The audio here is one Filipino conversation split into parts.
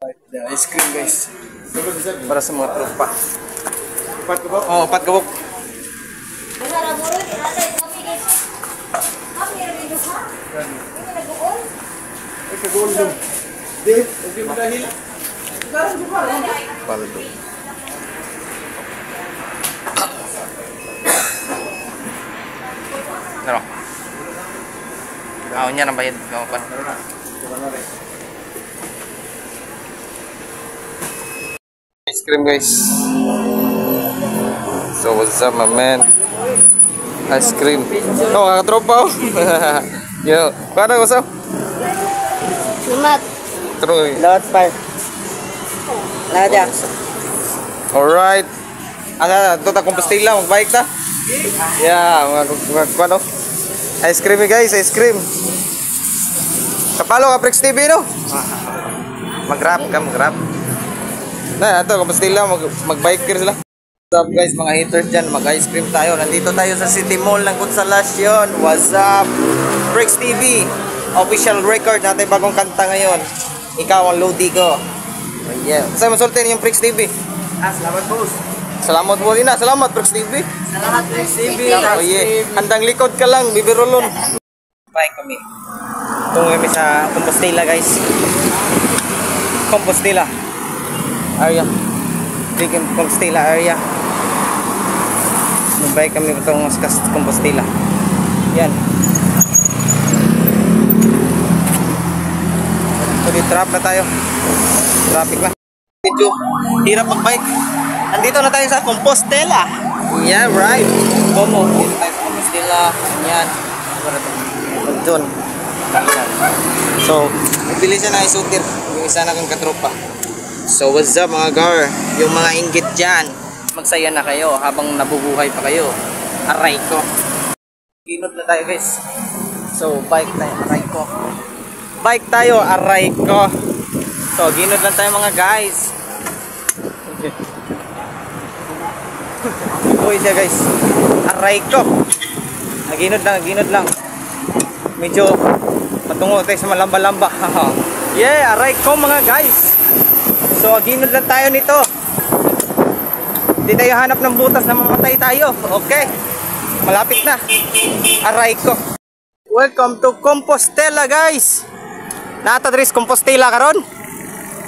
The ice cream guys. Para sa mga tropa. 4 gabok? Oo, 4 gabok. Ay, kagoon doon. Dave, okay mo dahil? Paldo. Taro. Ako niya nang bayad. Ice cream guys. So what's up my man? Ice cream. Oh, kakatropa oh. Yo, paano what's up? Sumat. True. Lot pa. Nada. Alright. Asa, ito ta Compostela, magbike ta? Yeah, ano? Ice cream guys, ice cream. Kapalo ka Prix TV no? Mag-grab ka, mag-grab. Na, ito Compostela, mag-biker sila. What's up guys, mga haters dyan, mag-ice cream tayo. Nandito tayo sa City Mall ng Consolacion. What's up? Prix TV, official record natin bagong kanta ngayon. Ikaw ang Lodi ko. Oh, yeah. Saan masultin yung Prix TV? Salamat boss. Salamat po rin na. Salamat Prix TV. Salamat Prix TV. Oh yeah. Handang likod ka lang, bibirulon. Bye kami. Tungo kami sa Compostela guys. Compostela area. Big Compostela area. Bye kami itong sa Compostela. Yan. So trap na tayo. Traffic na. Medyo hirap mag-bike. Andito na tayo sa Compostela. Yeah, right. Como, dito tayo sa Compostela. Yan. Doon. So, nagpili siya na isutir. Yung isa na kang katropa. So, what's up mga gar? Yung mga inggit dyan, magsaya na kayo habang nabubuhay pa kayo. Aray ko. Ginod na tayo guys. So, bike tayo. Aray ko. Bike tayo. Aray ko. So, ginod lang tayo mga guys. Uy siya guys. Aray ko. Naginod lang. Medyo matungo tayo sa malamba-lamba. Yeah, aray ko mga guys. So, ginod lang tayo nito. Hindi tayo hanap ng butas na mamatay tayo. Okay. Malapit na. Aray ko. Welcome to Compostela guys. Natadris Compostela karon.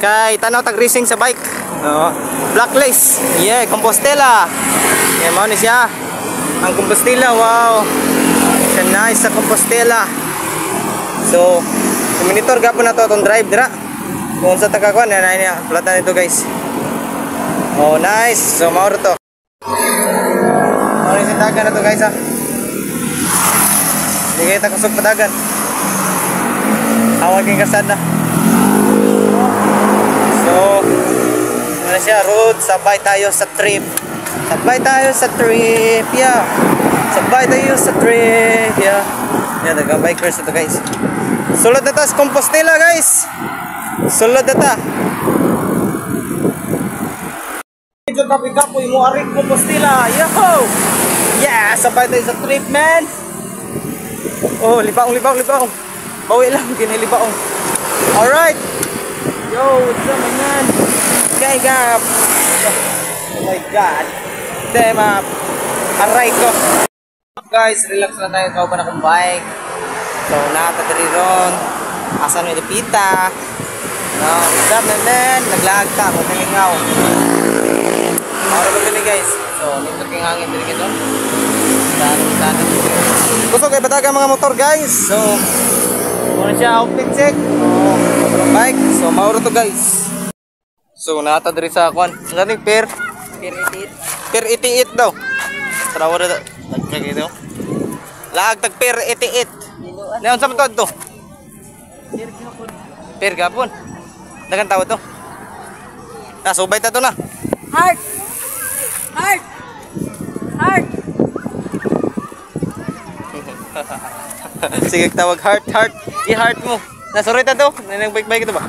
Kay tanaw tag-racing sa bike. Blacklist. Yeah, Compostela. Yeah, mao ni siya. Ang Compostela, wow. Siya nice sa Compostela. So, monitor gapon na to atong drive dira. Kung sa tagakuan na niya, plata nito guys. Oh, nice. So, mao to. Mao ni dagan na to guys ha. Di kay ta kusog padagan. Awag king kasada. So, ano siya, road, sabay tayo sa trip. Sabay tayo sa trip, yeah. Sabay tayo sa trip, yeah. Yan, nagka-bikers ito guys. Sulod na ta sa Compostela guys. Sulod na ta. Medyo kapi-kapoy mo aring Compostela, yoho! Yeah, sabay tayo sa trip man. Oh, libaong. Bawi lang, kinilibaong. Alright. Yo, what's up man? Okay, gap. Oh my god. Damn up. Aray ko. Guys, relax na tayo. Kauban akong bike. So, nakatadari ron. Asan may dipita. No, what's up man? Naglag ta. Magkalingaw. Maura ba gani guys? So, nito king hangin din ito. Sana. Gusto kayo bataga mga motor guys. So, muna siya outfit check. Bike. So, maura to guys. So, nakatadari sa kwan. Ang galing per 88 daw. Tarawa na nagkagito. Laag tag per 88. Neon sa matod to. Per gapon. Dagan tawad to. Nasubay ta to na. Heart. Sige tawag heart. I-heart mo. Nasurit na to. Nagbike-bike ito ba?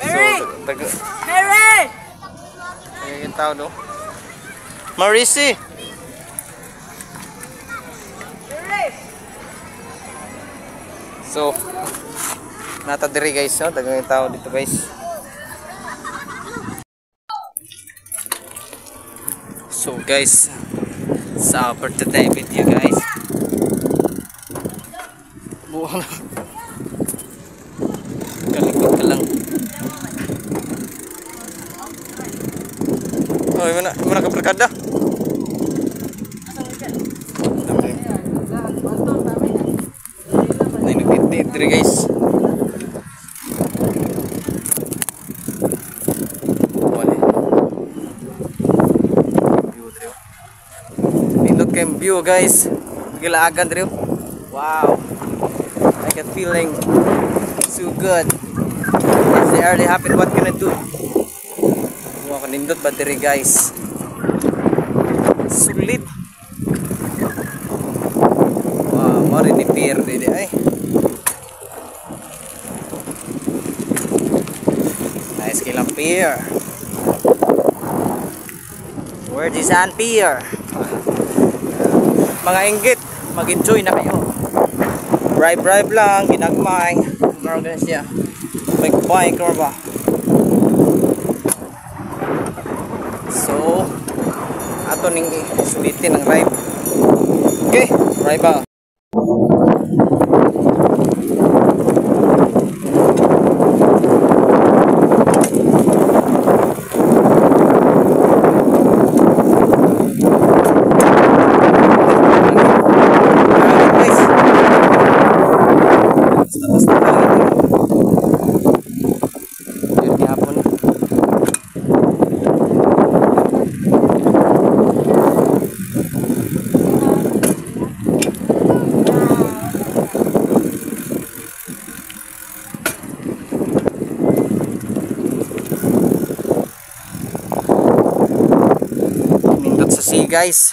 Mary! Yung tao do. Marisi. So, Nata diri guys, oh, dagang tao dito guys. So guys, sa for today video guys. Buwan. Kalikot ka lang. Oh, mana ka perkada? Nah, ini diri guys. View guys, gilaagan dito. Wow, I get feeling so good. It's the early happen. What can I do? Wow, kanindot ba diri guys? Sulit. Wow, mari ni pier dili ay. Nice kilang pier. Where is an pier? Mga inggit, mag-enjoy na kayo. Bribe lang, ginagmay. Meron din siya. Bike or ba? So, ato ning sulitin ang ride. Okay, ride ba? Guys,